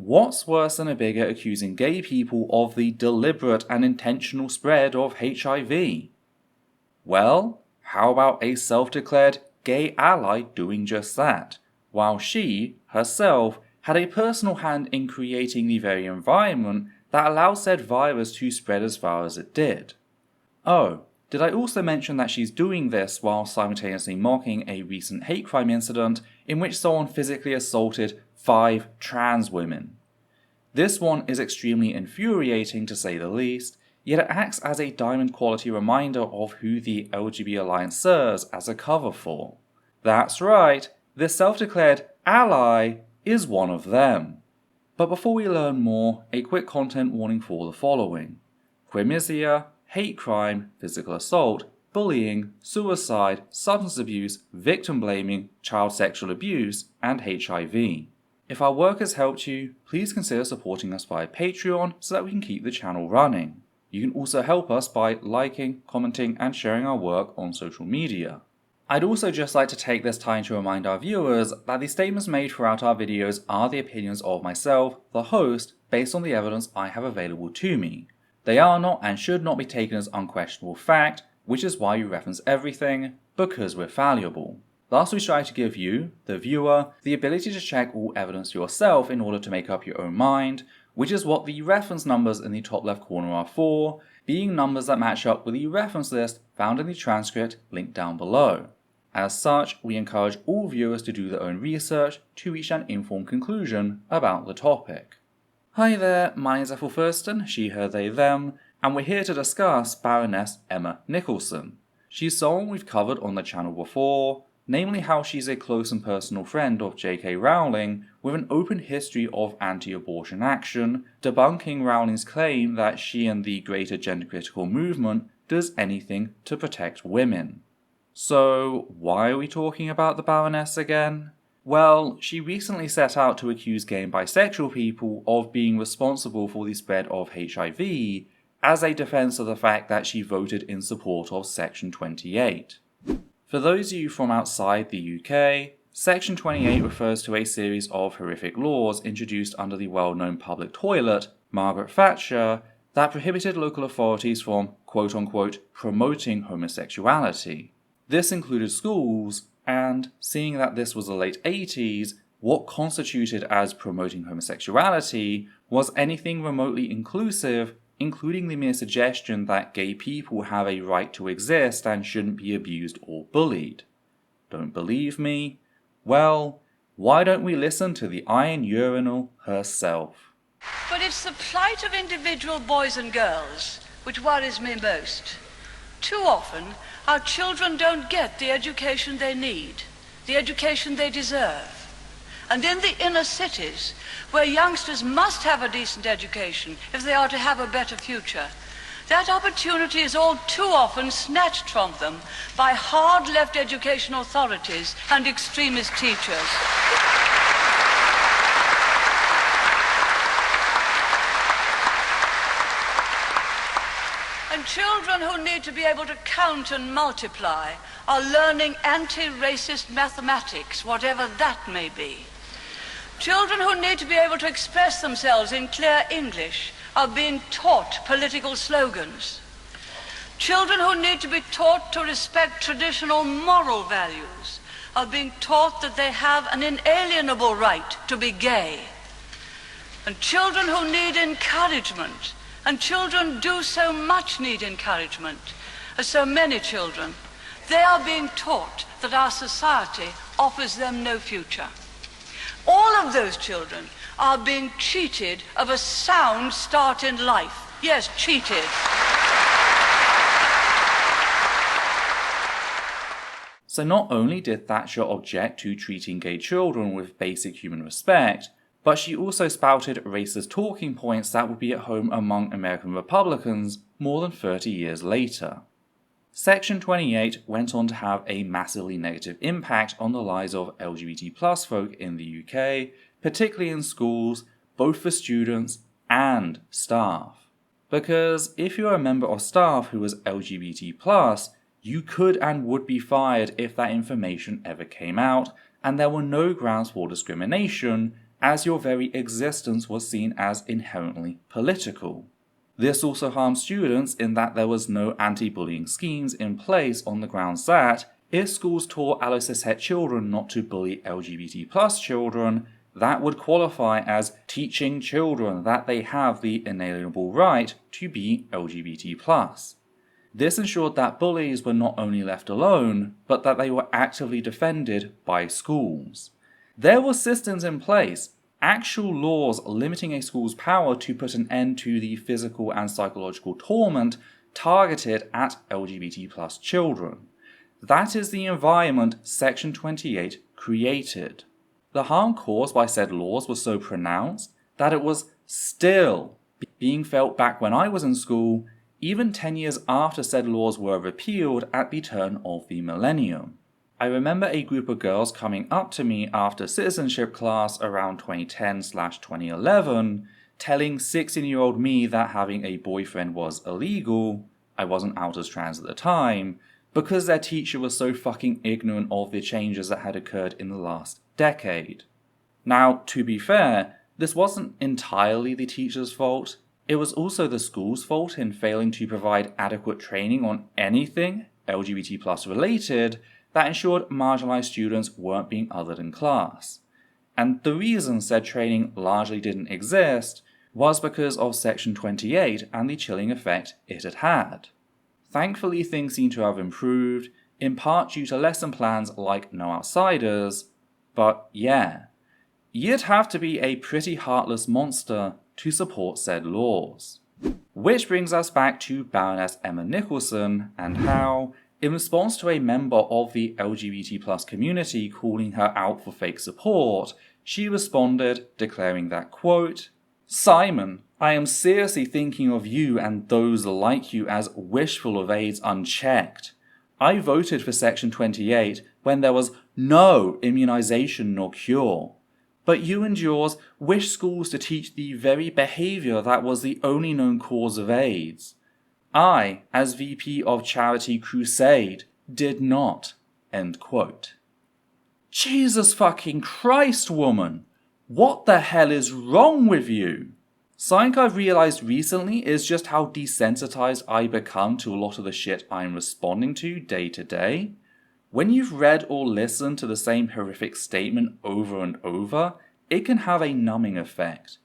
What's worse than a bigot accusing gay people of the deliberate and intentional spread of HIV? Well, how about a self-declared gay ally doing just that, while she, herself, had a personal hand in creating the very environment that allowed said virus to spread as far as it did? Oh, did I also mention that she's doing this while simultaneously mocking a recent hate crime incident in which someone physically assaulted 5 trans women? This one is extremely infuriating to say the least, yet it acts as a diamond quality reminder of who the LGB alliance serves as a cover for. That's right, this self-declared ally is one of them. But before we learn more, a quick content warning for the following: chlamydia, hate crime, physical assault, bullying, suicide, substance abuse, victim blaming, child sexual abuse, and HIV. If our work has helped you, please consider supporting us via Patreon so that we can keep the channel running. You can also help us by liking, commenting, and sharing our work on social media. I'd also just like to take this time to remind our viewers that the statements made throughout our videos are the opinions of myself, the host, based on the evidence I have available to me. They are not and should not be taken as unquestionable fact, which is why we reference everything, because we're fallible. Thus we strive to give you, the viewer, the ability to check all evidence yourself in order to make up your own mind, which is what the reference numbers in the top left corner are for, being numbers that match up with the reference list found in the transcript linked down below. As such, we encourage all viewers to do their own research to reach an informed conclusion about the topic. Hi there, my name is Ethel Thurston, she, her, they, them, and we're here to discuss Baroness Emma Nicholson. She's someone we've covered on the channel before, namely how she's a close and personal friend of J.K. Rowling with an open history of anti-abortion action, debunking Rowling's claim that she and the greater gender-critical movement does anything to protect women. So, why are we talking about the Baroness again? Well, she recently set out to accuse gay and bisexual people of being responsible for the spread of HIV as a defense of the fact that she voted in support of Section 28. For those of you from outside the UK, Section 28 refers to a series of horrific laws introduced under the well-known public toilet, Margaret Thatcher, that prohibited local authorities from quote-unquote promoting homosexuality. This included schools, and seeing that this was the late 80s, what constituted as promoting homosexuality was anything remotely inclusive, including the mere suggestion that gay people have a right to exist and shouldn't be abused or bullied. Don't believe me? Well, why don't we listen to the Iron Urinal herself? But it's the plight of individual boys and girls which worries me most. Too often, our children don't get the education they need, the education they deserve. And in the inner cities, where youngsters must have a decent education if they are to have a better future, that opportunity is all too often snatched from them by hard left education authorities and extremist teachers. And children who need to be able to count and multiply are learning anti-racist mathematics, whatever that may be. Children who need to be able to express themselves in clear English are being taught political slogans. Children who need to be taught to respect traditional moral values are being taught that they have an inalienable right to be gay. And children who need encouragement, and children do so much need encouragement, as so many children, they are being taught that our society offers them no future. All of those children are being cheated of a sound start in life. Yes, cheated. So not only did Thatcher object to treating gay children with basic human respect, but she also spouted racist talking points that would be at home among American Republicans more than 30 years later. Section 28 went on to have a massively negative impact on the lives of LGBT+ folk in the UK, particularly in schools, both for students and staff. Because if you're a member of staff who was LGBT+, you could and would be fired if that information ever came out, and there were no grounds for discrimination, as your very existence was seen as inherently political. This also harmed students in that there was no anti-bullying schemes in place on the grounds that, if schools taught allo-cishet children not to bully LGBT+ children, that would qualify as teaching children that they have the inalienable right to be LGBT+. This ensured that bullies were not only left alone, but that they were actively defended by schools. There were systems in place, actual laws limiting a school's power to put an end to the physical and psychological torment targeted at LGBT+ children. That is the environment Section 28 created. The harm caused by said laws was so pronounced that it was still being felt back when I was in school, even 10 years after said laws were repealed at the turn of the millennium. I remember a group of girls coming up to me after citizenship class around 2010/2011, telling 16-year-old me that having a boyfriend was illegal, I wasn't out as trans at the time, because their teacher was so fucking ignorant of the changes that had occurred in the last decade. Now, to be fair, this wasn't entirely the teacher's fault. It was also the school's fault in failing to provide adequate training on anything LGBT+ related that ensured marginalized students weren't being othered in class. And the reason said training largely didn't exist was because of Section 28 and the chilling effect it had had. Thankfully, things seem to have improved, in part due to lesson plans like No Outsiders, but yeah, you'd have to be a pretty heartless monster to support said laws. Which brings us back to Baroness M N Nicholson and how, in response to a member of the LGBT+ community calling her out for fake support, she responded, declaring that, quote, "Simon, I am seriously thinking of you and those like you as wishful of AIDS unchecked. I voted for Section 28 when there was no immunization nor cure. But you and yours wish schools to teach the very behavior that was the only known cause of AIDS. I, as VP of Charity Crusade, did not." End quote. Jesus fucking Christ, woman! What the hell is wrong with you? Something I've realized recently is just how desensitized I become to a lot of the shit I'm responding to day to day. When you've read or listened to the same horrific statement over and over, it can have a numbing effect.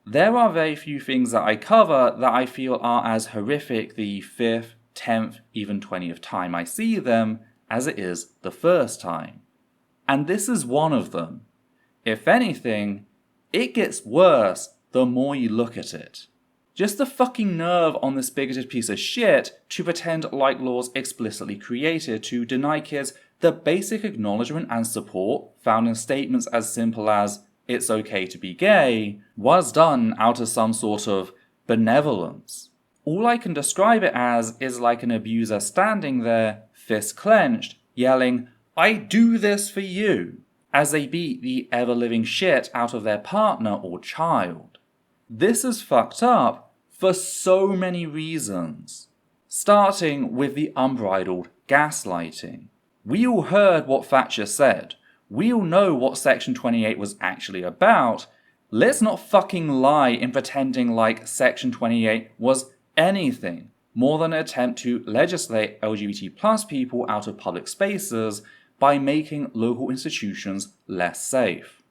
There are very few things that I cover that I feel are as horrific the 5th, 10th, even 20th time I see them as it is the first time. And this is one of them. If anything, it gets worse the more you look at it. Just the fucking nerve on this bigoted piece of shit to pretend like laws explicitly created to deny kids the basic acknowledgement and support found in statements as simple as "it's okay to be gay" was done out of some sort of benevolence. All I can describe it as is like an abuser standing there, fist clenched, yelling, "I do this for you," as they beat the ever-living shit out of their partner or child. This is fucked up for so many reasons. Starting with the unbridled gaslighting. We all heard what Thatcher said. We all know what Section 28 was actually about. Let's not fucking lie in pretending like Section 28 was anything more than an attempt to legislate LGBT+ people out of public spaces by making local institutions less safe.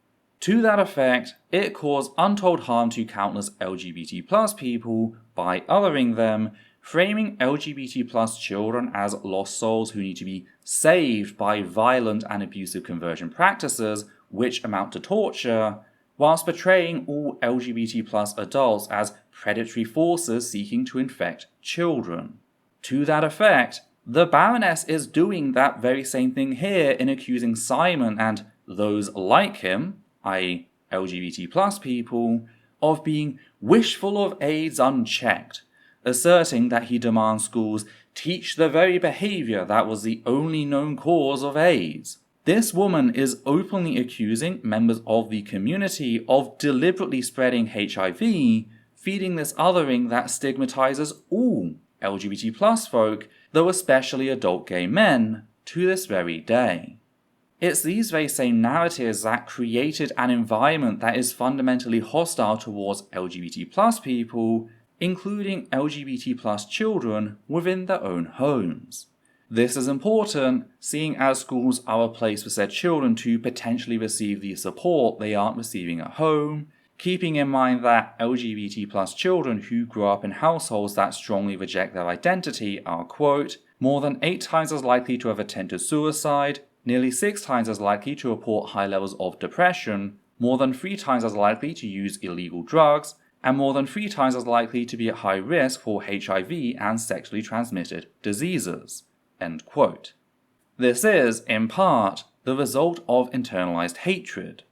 To that effect, it caused untold harm to countless LGBT+ people by othering them, framing LGBT+ children as lost souls who need to be saved by violent and abusive conversion practices, which amount to torture, whilst portraying all LGBT+ adults as predatory forces seeking to infect children. To that effect, the Baroness is doing that very same thing here in accusing Simon and those like him, i.e. LGBT+ people, of being wishful of AIDS unchecked, asserting that he demands schools teach the very behaviour that was the only known cause of AIDS. This woman is openly accusing members of the community of deliberately spreading HIV, feeding this othering that stigmatizes all LGBT+ folk, though especially adult gay men, to this very day. It's these very same narratives that created an environment that is fundamentally hostile towards LGBT+ people, including LGBT+ children within their own homes. This is important, seeing as schools are a place for said children to potentially receive the support they aren't receiving at home, keeping in mind that LGBT+ children who grow up in households that strongly reject their identity are, quote, more than 8 times as likely to have attempted suicide, nearly 6 times as likely to report high levels of depression, more than 3 times as likely to use illegal drugs, and more than 3 times as likely to be at high risk for HIV and sexually transmitted diseases. End quote. This is, in part, the result of internalized hatred.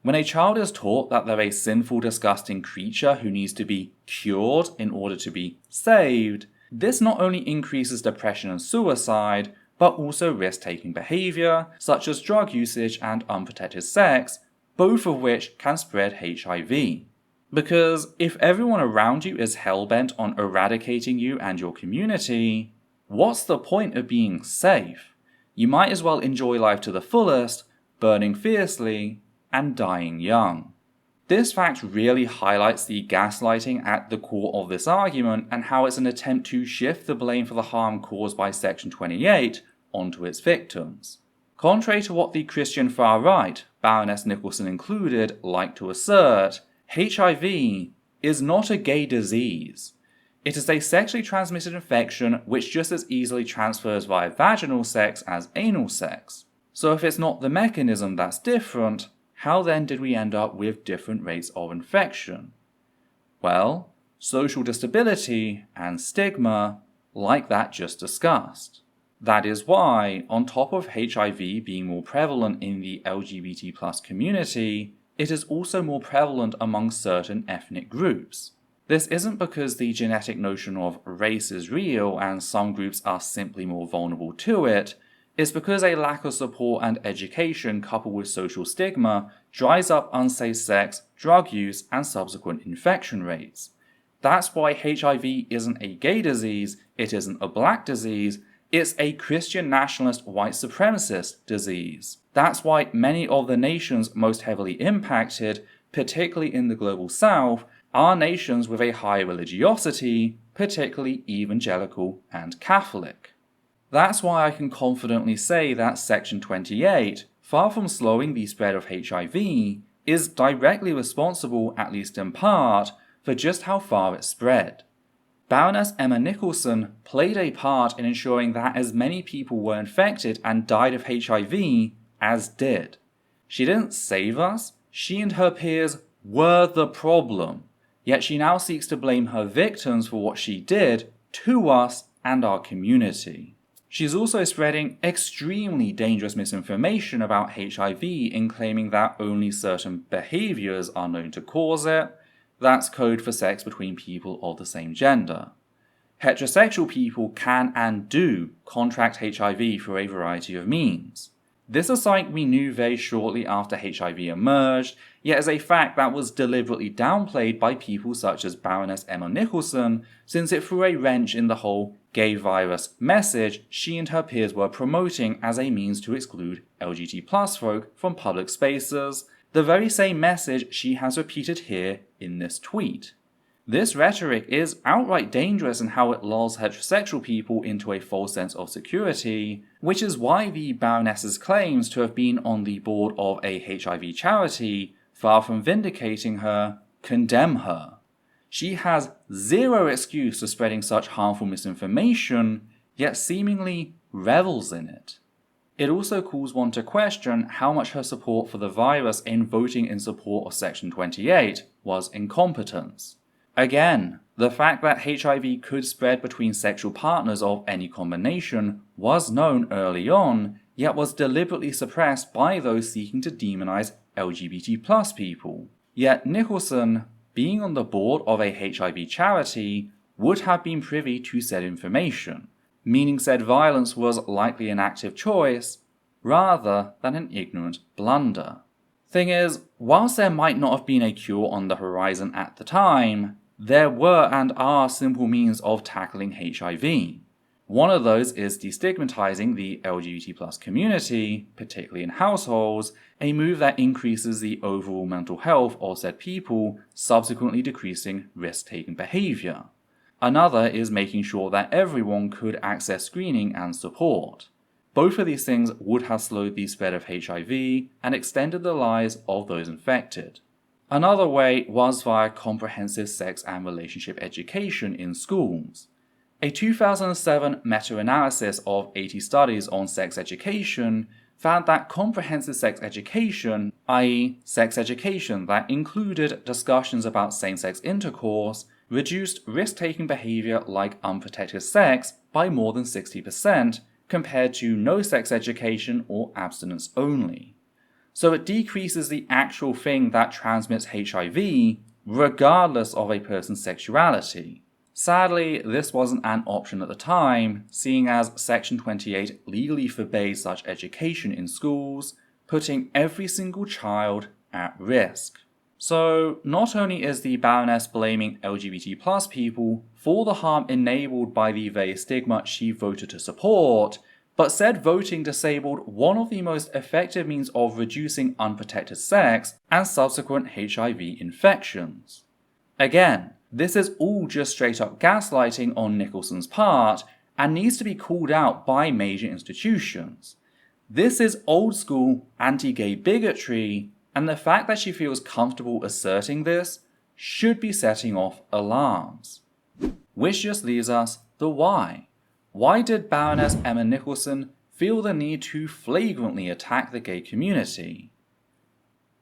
When a child is taught that they're a sinful, disgusting creature who needs to be cured in order to be saved, this not only increases depression and suicide, but also risk-taking behavior, such as drug usage and unprotected sex, both of which can spread HIV. Because if everyone around you is hell-bent on eradicating you and your community, what's the point of being safe? You might as well enjoy life to the fullest, burning fiercely, and dying young. This fact really highlights the gaslighting at the core of this argument and how it's an attempt to shift the blame for the harm caused by Section 28 onto its victims. Contrary to what the Christian far right, Baroness Nicholson included, like to assert, HIV is not a gay disease. It is a sexually transmitted infection which just as easily transfers via vaginal sex as anal sex. So if it's not the mechanism that's different, how then did we end up with different rates of infection? Well, social disability and stigma, like that just discussed. That is why, on top of HIV being more prevalent in the LGBT+ community, it is also more prevalent among certain ethnic groups. This isn't because the genetic notion of race is real and some groups are simply more vulnerable to it. It's because a lack of support and education coupled with social stigma dries up unsafe sex, drug use, and subsequent infection rates. That's why HIV isn't a gay disease, it isn't a black disease, it's a Christian nationalist white supremacist disease. That's why many of the nations most heavily impacted, particularly in the global south, are nations with a high religiosity, particularly evangelical and Catholic. That's why I can confidently say that Section 28, far from slowing the spread of HIV, is directly responsible, at least in part, for just how far it spread. Baroness M N Nicholson played a part in ensuring that as many people were infected and died of HIV as did. She didn't save us, she and her peers were the problem, yet she now seeks to blame her victims for what she did to us and our community. She's also spreading extremely dangerous misinformation about HIV in claiming that only certain behaviors are known to cause it. That's code for sex between people of the same gender. Heterosexual people can and do contract HIV for a variety of means. This is something we knew very shortly after HIV emerged, yet is a fact that was deliberately downplayed by people such as Baroness Ethel Nicholson, since it threw a wrench in the whole gay virus message she and her peers were promoting as a means to exclude LGBT+ folk from public spaces, the very same message she has repeated here in this tweet. This rhetoric is outright dangerous in how it lulls heterosexual people into a false sense of security, which is why the Baroness's claims to have been on the board of a HIV charity, far from vindicating her, condemn her. She has zero excuse for spreading such harmful misinformation, yet seemingly revels in it. It also calls one to question how much her support for the virus in voting in support of Section 28 was incompetence. Again, the fact that HIV could spread between sexual partners of any combination was known early on, yet was deliberately suppressed by those seeking to demonize LGBT+ people. Yet Nicholson, being on the board of a HIV charity, would have been privy to said information, meaning said violence was likely an active choice rather than an ignorant blunder. Thing is, whilst there might not have been a cure on the horizon at the time, there were and are simple means of tackling HIV. One of those is destigmatizing the LGBT+ community, particularly in households, a move that increases the overall mental health of said people, subsequently decreasing risk-taking behavior. Another is making sure that everyone could access screening and support. Both of these things would have slowed the spread of HIV and extended the lives of those infected. Another way was via comprehensive sex and relationship education in schools. A 2007 meta-analysis of 80 studies on sex education found that comprehensive sex education, i.e. sex education that included discussions about same-sex intercourse, reduced risk-taking behavior like unprotected sex by more than 60% compared to no sex education or abstinence only. So it decreases the actual thing that transmits HIV, regardless of a person's sexuality. Sadly, this wasn't an option at the time, seeing as Section 28 legally forbade such education in schools, putting every single child at risk. So, not only is the Baroness blaming LGBT+ people for the harm enabled by the very stigma she voted to support, but said voting disabled one of the most effective means of reducing unprotected sex and subsequent HIV infections. Again, this is all just straight up gaslighting on Nicholson's part and needs to be called out by major institutions. This is old school anti-gay bigotry, and the fact that she feels comfortable asserting this should be setting off alarms. Which just leaves us the why. Why did Baroness Emma Nicholson feel the need to flagrantly attack the gay community?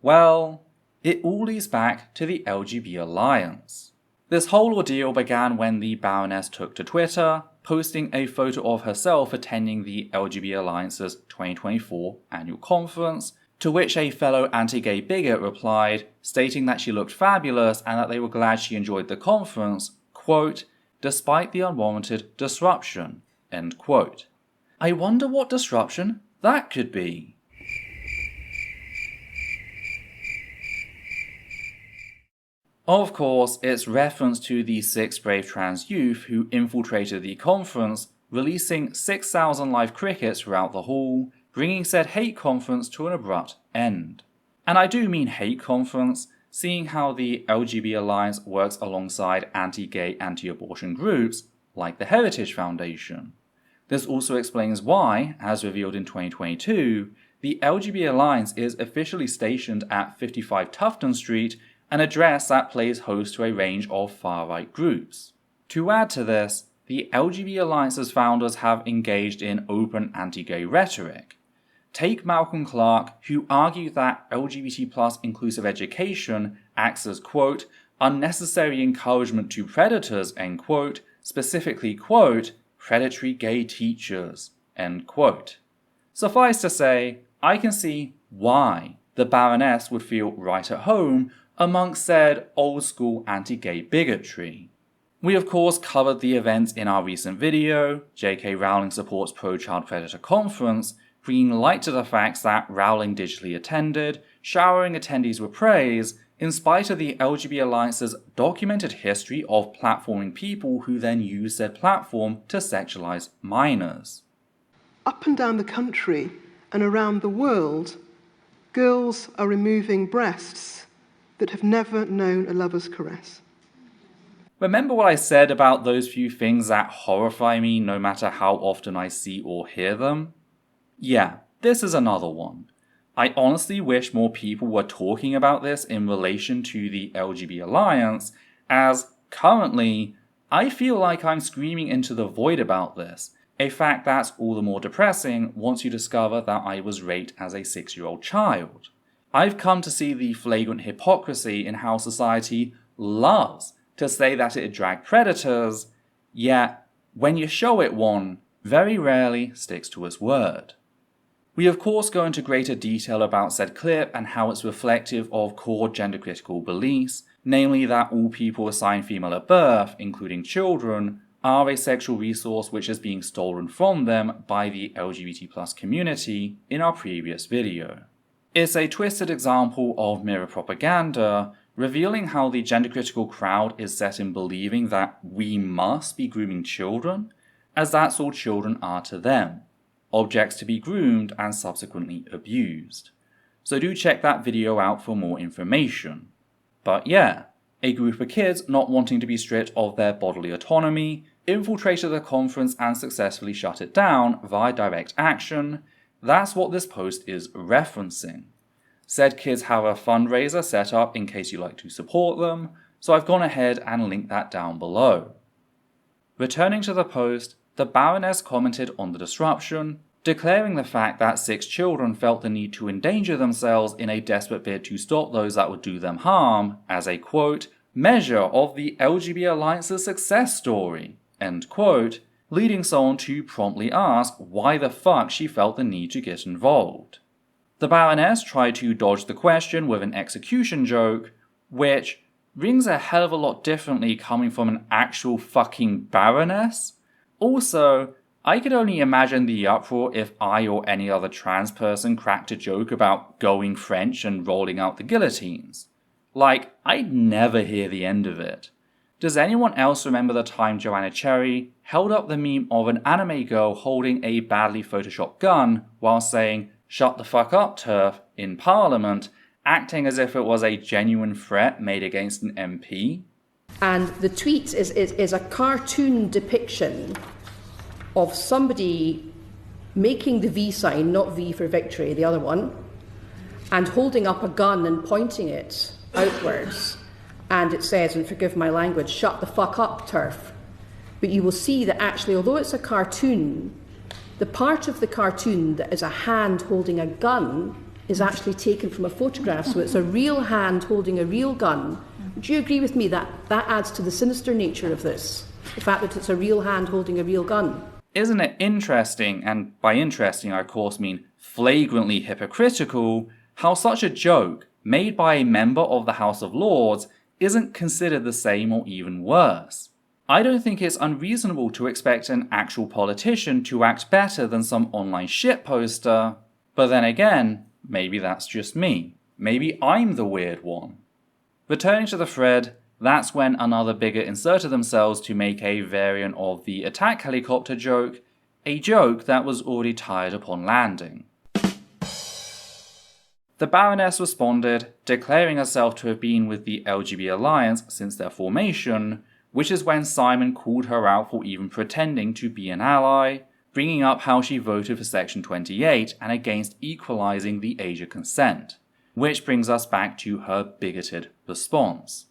Well, it all leads back to the LGB alliance. This whole ordeal began when the Baroness took to Twitter, posting a photo of herself attending the LGB Alliance's 2024 annual conference, to which a fellow anti-gay bigot replied, stating that she looked fabulous and that they were glad she enjoyed the conference, quote, despite the unwarranted disruption, end quote. I wonder what disruption that could be. Of course, it's reference to the 6 brave trans youth who infiltrated the conference, releasing 6,000 live crickets throughout the hall, bringing said hate conference to an abrupt end. And I do mean hate conference, seeing how the LGB Alliance works alongside anti-gay, anti-abortion groups like the Heritage Foundation. This also explains why, as revealed in 2022, the LGB Alliance is officially stationed at 55 Tufton Street, an address that plays host to a range of far-right groups. To add to this, the LGB Alliance's founders have engaged in open anti-gay rhetoric. Take Malcolm Clark, who argued that LGBT+ inclusive education acts as, quote, unnecessary encouragement to predators, end quote, specifically, quote, predatory gay teachers, end quote. Suffice to say, I can see why the Baroness would feel right at home amongst said old-school anti-gay bigotry. We of course covered the events in our recent video, J.K. Rowling supports pro-child predator conference, bringing light to the facts that Rowling digitally attended, showering attendees with praise, in spite of the LGB Alliance's documented history of platforming people who then use said platform to sexualize minors. Up and down the country and around the world, girls are removing breasts that have never known a lover's caress. Remember what I said about those few things that horrify me no matter how often I see or hear them? Yeah, this is another one. I honestly wish more people were talking about this in relation to the LGB Alliance, as currently, I feel like I'm screaming into the void about this, a fact that's all the more depressing once you discover that I was raped as a 6-year-old child. I've come to see the flagrant hypocrisy in how society loves to say that it dragged predators, yet when you show it one, very rarely sticks to its word. We of course go into greater detail about said clip and how it's reflective of core gender-critical beliefs, namely that all people assigned female at birth, including children, are a sexual resource which is being stolen from them by the LGBT+ community in our previous video. It's a twisted example of mirror propaganda, revealing how the gender-critical crowd is set in believing that we must be grooming children, as that's all children are to them, objects to be groomed and subsequently abused. So do check that video out for more information. But yeah, a group of kids not wanting to be stripped of their bodily autonomy infiltrated the conference and successfully shut it down via direct action. That's what this post is referencing. Said kids have a fundraiser set up in case you'd like to support them, so I've gone ahead and linked that down below. Returning to the post, the Baroness commented on the disruption, declaring the fact that 6 children felt the need to endanger themselves in a desperate bid to stop those that would do them harm as a, quote, measure of the LGB Alliance's success story, end quote, leading someone to promptly ask why the fuck she felt the need to get involved. The Baroness tried to dodge the question with an execution joke, which rings a hell of a lot differently coming from an actual fucking Baroness. Also, I could only imagine the uproar if I or any other trans person cracked a joke about going French and rolling out the guillotines. Like, I'd never hear the end of it. Does anyone else remember the time Joanna Cherry held up the meme of an anime girl holding a badly photoshopped gun while saying, "Shut the fuck up, TERF," in Parliament, acting as if it was a genuine threat made against an MP? And the tweet is a cartoon depiction of somebody making the V sign, not V for victory, the other one, and holding up a gun and pointing it outwards. And it says, and forgive my language, "Shut the fuck up, TERF." But you will see that actually, although it's a cartoon, the part of the cartoon that is a hand holding a gun is actually taken from a photograph. So it's a real hand holding a real gun. Would you agree with me that that adds to the sinister nature of this? The fact that it's a real hand holding a real gun. Isn't it interesting, and by interesting I of course mean flagrantly hypocritical, how such a joke made by a member of the House of Lords isn't considered the same or even worse? I don't think it's unreasonable to expect an actual politician to act better than some online shitposter, but then again, maybe that's just me. Maybe I'm the weird one. Returning to the thread, that's when another bigot inserted themselves to make a variant of the attack helicopter joke, a joke that was already tired upon landing. The Baroness responded, declaring herself to have been with the LGB Alliance since their formation, which is when Simon called her out for even pretending to be an ally, bringing up how she voted for Section 28 and against equalising the age of consent, which brings us back to her bigoted response.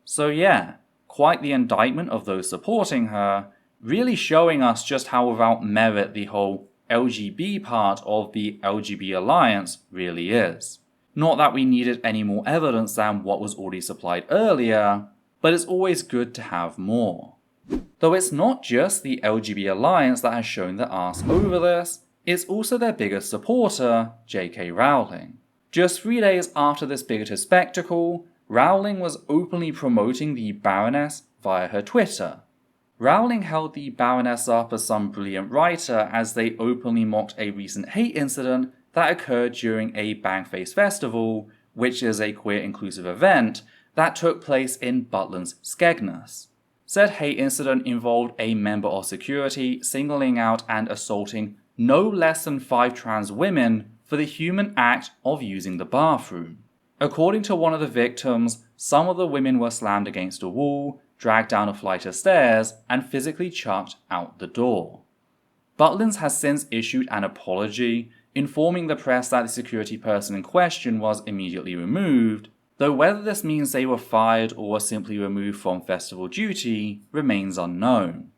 So yeah, quite the indictment of those supporting her, really showing us just how without merit the whole LGB part of the LGB Alliance really is. Not that we needed any more evidence than what was already supplied earlier, but it's always good to have more. Though it's not just the LGB Alliance that has shown their arse over this, it's also their biggest supporter, J.K. Rowling. Just 3 days after this bigoted spectacle, Rowling was openly promoting the Baroness via her Twitter. Rowling held the Baroness up as some brilliant writer as they openly mocked a recent hate incident that occurred during a Bangface Festival, which is a queer inclusive event that took place in Butlin's Skegness. Said hate incident involved a member of security singling out and assaulting no less than 5 trans women for the human act of using the bathroom. According to one of the victims, some of the women were slammed against a wall, dragged down a flight of stairs, and physically chucked out the door. Butlins has since issued an apology, informing the press that the security person in question was immediately removed, though whether this means they were fired or were simply removed from festival duty remains unknown.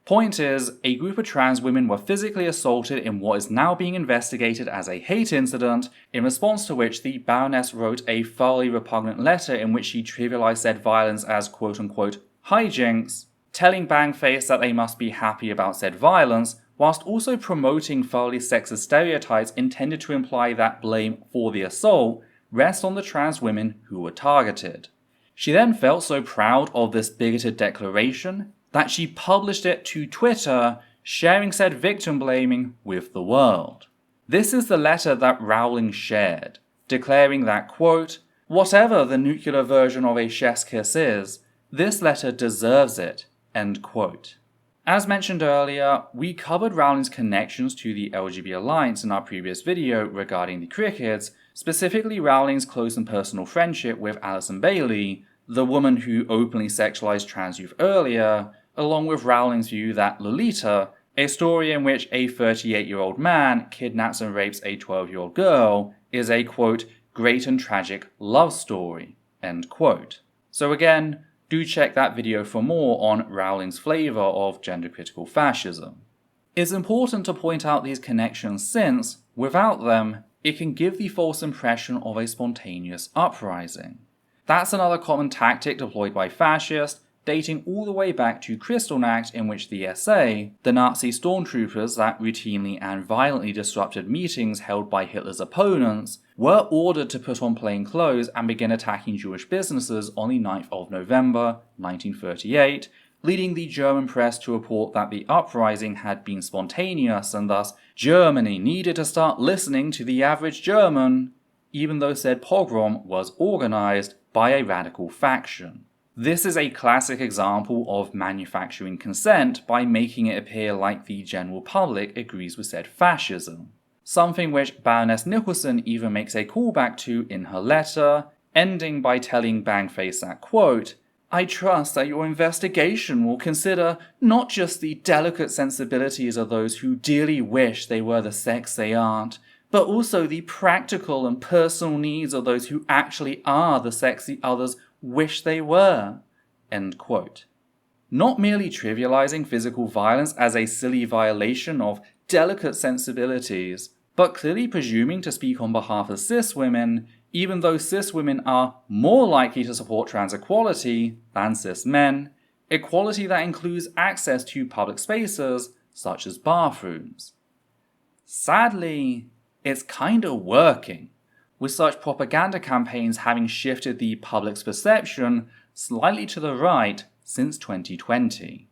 Point is, a group of trans women were physically assaulted in what is now being investigated as a hate incident, in response to which the Baroness wrote a thoroughly repugnant letter in which she trivialized said violence as quote-unquote hijinks, telling Bangface that they must be happy about said violence, whilst also promoting thoroughly sexist stereotypes intended to imply that blame for the assault rests on the trans women who were targeted. She then felt so proud of this bigoted declaration that she published it to Twitter, sharing said victim blaming with the world. This is the letter that Rowling shared, declaring that, quote, "Whatever the nuclear version of a chef's kiss is, this letter deserves it," end quote. As mentioned earlier, we covered Rowling's connections to the LGB alliance in our previous video regarding the Crickets, specifically Rowling's close and personal friendship with Alison Bailey, the woman who openly sexualized trans youth earlier, along with Rowling's view that Lolita, a story in which a 38-year-old man kidnaps and rapes a 12-year-old girl, is a, quote, great and tragic love story, end quote. So again, do check that video for more on Rowling's flavour of gender-critical fascism. It's important to point out these connections since, without them, it can give the false impression of a spontaneous uprising. That's another common tactic deployed by fascists, dating all the way back to Kristallnacht, in which the SA, the Nazi stormtroopers that routinely and violently disrupted meetings held by Hitler's opponents, were ordered to put on plain clothes and begin attacking Jewish businesses on the 9th of November 1938, leading the German press to report that the uprising had been spontaneous and thus Germany needed to start listening to the average German, even though said pogrom was organized by a radical faction. This is a classic example of manufacturing consent by making it appear like the general public agrees with said fascism, something which Baroness Nicholson even makes a callback to in her letter, ending by telling Bangface that, quote, I trust that your investigation will consider not just the delicate sensibilities of those who dearly wish they were the sex they aren't, but also the practical and personal needs of those who actually are the sex the others wish they were, end quote. Not merely trivializing physical violence as a silly violation of delicate sensibilities, but clearly presuming to speak on behalf of cis women, even though cis women are more likely to support trans equality than cis men, equality that includes access to public spaces such as bathrooms. Sadly, it's kinda working, with such propaganda campaigns having shifted the public's perception slightly to the right since 2020.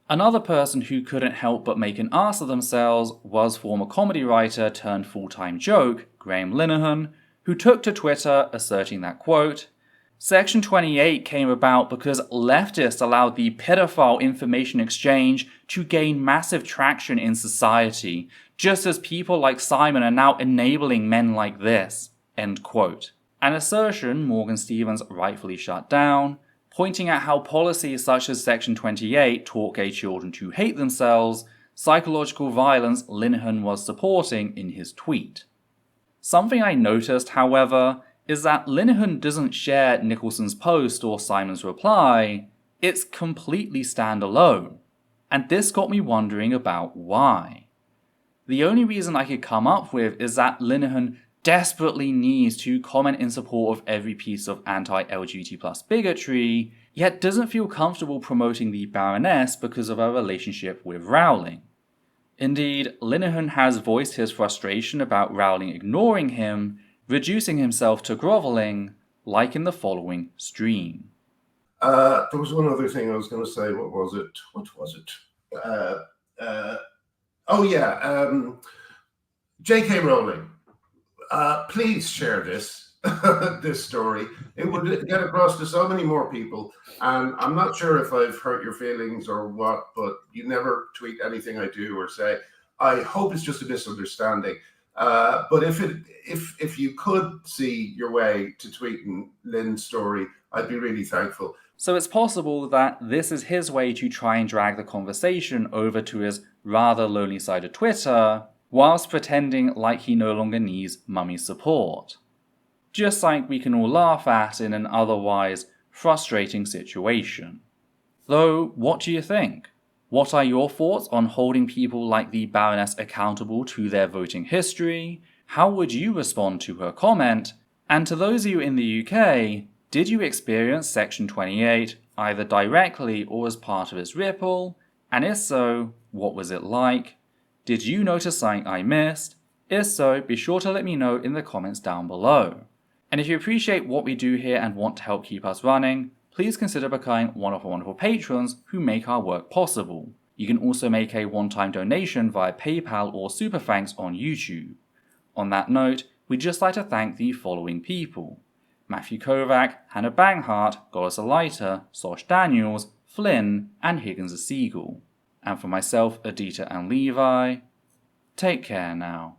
Another person who couldn't help but make an ass of themselves was former comedy writer turned full-time joke, Graham Linehan, who took to Twitter asserting that, quote, Section 28 came about because leftists allowed the pedophile information exchange to gain massive traction in society, just as people like Simon are now enabling men like this, end quote. An assertion Morgan Stevens rightfully shut down, pointing at how policies such as Section 28 taught gay children to hate themselves, psychological violence Linehan was supporting in his tweet. Something I noticed, however, is that Linehan doesn't share Nicholson's post or Simon's reply, it's completely standalone, and this got me wondering about why. The only reason I could come up with is that Linehan desperately needs to comment in support of every piece of anti-LGBT+ bigotry, yet doesn't feel comfortable promoting the Baroness because of her relationship with Rowling. Indeed, Linehan has voiced his frustration about Rowling ignoring him, reducing himself to groveling, like in the following stream. There was one other thing I was going to say. What was it? J.K. Rowling. Please share this story. It would get across to so many more people. And I'm not sure if I've hurt your feelings or what, but you never tweet anything I do or say. I hope it's just a misunderstanding. But if you could see your way to tweeting Lynn's story, I'd be really thankful. So it's possible that this is his way to try and drag the conversation over to his rather lonely side of Twitter, whilst pretending like he no longer needs Mummy's support. Just like we can all laugh at in an otherwise frustrating situation. Though, what do you think? What are your thoughts on holding people like the Baroness accountable to their voting history? How would you respond to her comment? And to those of you in the UK, did you experience Section 28 either directly or as part of its ripple? And if so, what was it like? Did you notice something I missed? If so, be sure to let me know in the comments down below. And if you appreciate what we do here and want to help keep us running, please consider becoming one of our wonderful patrons who make our work possible. You can also make a one-time donation via PayPal or Super Thanks on YouTube. On that note, we'd just like to thank the following people: Matthew Kovac, Hannah Banghart, Goddess Alita, Sosh Daniels, Flynn, and Higgins the Seagull. And for myself, Adita and Levi, take care now.